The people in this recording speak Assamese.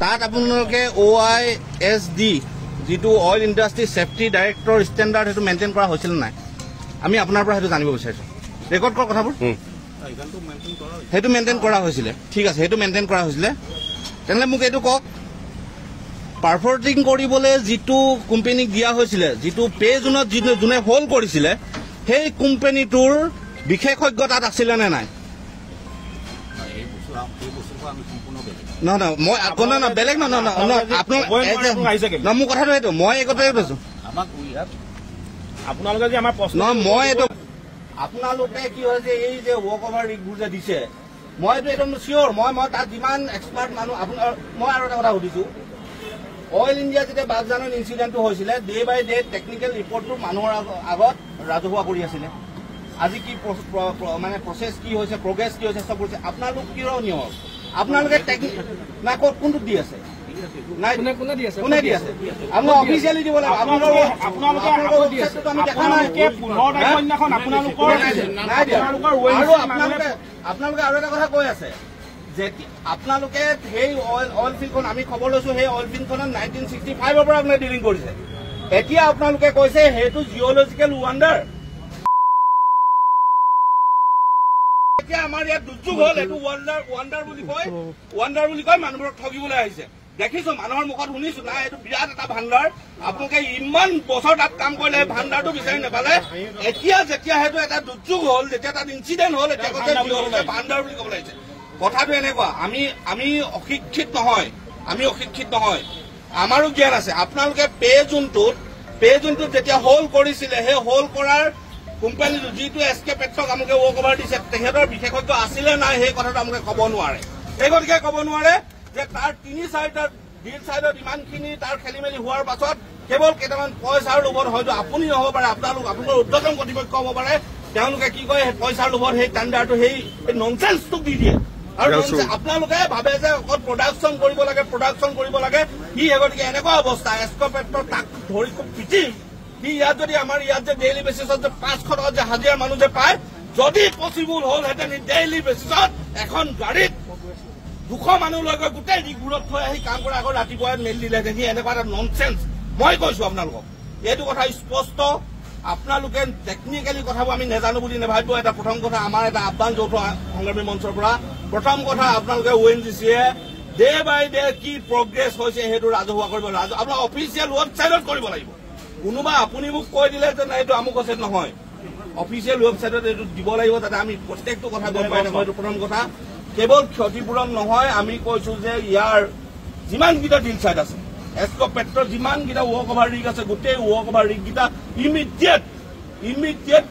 তাত আপোনালোকে OISD যিটো oil industry safety director standard সেইটো মেইনটেইন কৰা হৈছিল নাই আমি আপোনাৰ পৰা সেইটো জানিব বিচাৰিছোঁ ৰেকৰ্ড কৰা কথাবোৰ সেইটো মেইনটেইন কৰা হৈছিলে ঠিক আছে সেইটো মেইনটেইন কৰা হৈছিলে তেনেহ'লে মোক এইটো কওক পাৰফৰ্টিং কৰিবলৈ যিটো কোম্পানীক দিয়া হৈছিলে যিটো পে জোনত যোনে হোল্ড কৰিছিলে সেই কোম্পানীটোৰ বিশেষজ্ঞ তাত আছিলে নে নাই মই বেলেগ আপোনাৰ মোৰ কথাটো এইটো মই এই কথাই কৈছো আপোনালোকে যে আমাৰ প্ৰশ্ন মই এইটো আপোনালোকে কি হৈছে এই যে ৱৰ্ক অভাৰ ৰিগবোৰ যে দিছে মইতো একদম চিয়'ৰ মই তাত যিমান এক্সপাৰ্ট মানুহ আপোনাৰ মই আৰু এটা কথা সুধিছো অইল ইণ্ডিয়া যেতিয়া বাগজানৰ ইনচিডেণ্টটো হৈছিলে ডে বাই ডে টেকনিকেল ৰিপৰ্টটো মানুহৰ আগত ৰাজহুৱা কৰি আছিলে আজি কি মানে প্ৰচেছ কি হৈছে প্ৰগ্ৰেছ কি হৈছে চব কৰিছে আপোনালোক কিয় নিয়ম আপোনালোকে না ক'ত কোনটোত দি আছে কোনে দি আছে আপোনাক অফিচিয়েলি দিব লাগে আপোনালোকে আৰু এটা কথা কৈ আছে যে আপোনালোকে সেই অইল ফিল্ডখন আমি খবৰ লৈছো সেই অইল ফিল্ডখনত 1965 পৰা আপোনালোকে ডিলিং কৰিছে এতিয়া আপোনালোকে কৈছে সেইটো জিঅ'লজিকেল ৱাণ্ডাৰ এতিয়া আমাৰ ইয়াত দুৰ্যোগ হ'ল এইটো ৱাণ্ডাৰ বুলি কয় মানুহবোৰক ঠগিবলৈ আহিছে দেখিছো মানুহৰ মুখত শুনিছো না এইটো বিৰাট এটা ভাণ্ডাৰ আপোনালোকে ইমান বছৰ তাত কাম কৰিলে ভাণ্ডাৰটো বিচাৰি নাপালে এতিয়া যেতিয়া সেইটো এটা দুৰ্যোগ হ'ল যেতিয়া তাত ইনচিডেণ্ট হ'ল এতিয়া ভাণ্ডাৰ বুলি ক'ব লাগিছে কথাটো এনেকুৱা আমি অশিক্ষিত নহয় আমাৰো জ্ঞান আছে আপোনালোকে পে জোনটোত যেতিয়া হোল্ড কৰিছিলে সেই হোল্ড কৰাৰ কোম্পানীটো যিটো SK পেট্ৰক আমাকে ৱৰ্ক অভাৰ দিছে তেখেতৰ বিশেষজ্ঞ আছিলে নাই সেই কথাটো আমাকে ক'ব নোৱাৰে সেই গতিকে ক'ব নোৱাৰে যে তাৰ 3-4টা ডিল চাইডত ইমানখিনি তাৰ খেলি মেলি হোৱাৰ পাছত কেৱল কেইটামান পইচাৰ লোভত হয়তো আপুনি নহ'ব পাৰে আপোনাৰ উদ্যোগম কৰ্তৃপক্ষ হ'ব পাৰে তেওঁলোকে কি কয় পইচাৰ লোভত সেই টেণ্ডাৰটো সেই ননচেন্সটো দি দিয়ে আৰু আপোনালোকে ভাবে যে অকল প্ৰডাকশ্যন কৰিব লাগে সি গতিকে এনেকুৱা অৱস্থা SK পেট্ৰক তাক ধৰি খুব পিটিম সি ইয়াত যদি আমাৰ ইয়াত যে ডেইলি বেচিছত যে 500 টকা যে হাজিৰা মানুহ যে পায় যদি পচিবল হ'লহেঁতেন ডেইলি বেচিছত এখন গাড়ীত 200 মানুহ লৈ গৈ গোটেই ৰিগবোৰত থৈ আহি কাম কৰা আগত ৰাতিপুৱাই মেলি দিলেহেঁতেন সি এনেকুৱা এটা ননচেন্স মই কৈছো আপোনালোকক এইটো কথা স্পষ্ট আপোনালোকে টেকনিকেলি কথাবোৰ আমি নেজানো বুলি নেভাবিব এটা প্ৰথম কথা আমাৰ এটা আহ্বান যৌথ সংগ্ৰামী মঞ্চৰ পৰা প্ৰথম কথা আপোনালোকে ONGCয়ে ডে বাই ডে কি প্ৰগ্ৰেছ হৈছে সেইটো ৰাজহুৱা কৰিব আপোনাৰ অফিচিয়েল ৱেবছাইটত কৰিব লাগিব কোনোবা আপুনি মোক কৈ দিলে যে নাই এইটো আমুক আছে নহয় অফিচিয়েল ৱেবছাইটত এইটো দিব লাগিব যাতে আমি প্ৰত্যেকটো কথা গম পাই নাপাওঁ এইটো প্ৰথম কথা কেৱল ক্ষতিপূৰণ নহয় আমি কৈছো যে ইয়াৰ যিমানকেইটা ডিল চাইট আছে SK পেট্ৰৰ যিমানকেইটা ৱৰ্ক অভাৰ ৰিগ আছে গোটেই ৱৰ্ক অভাৰ ৰিগকেইটা ইমিডিয়েট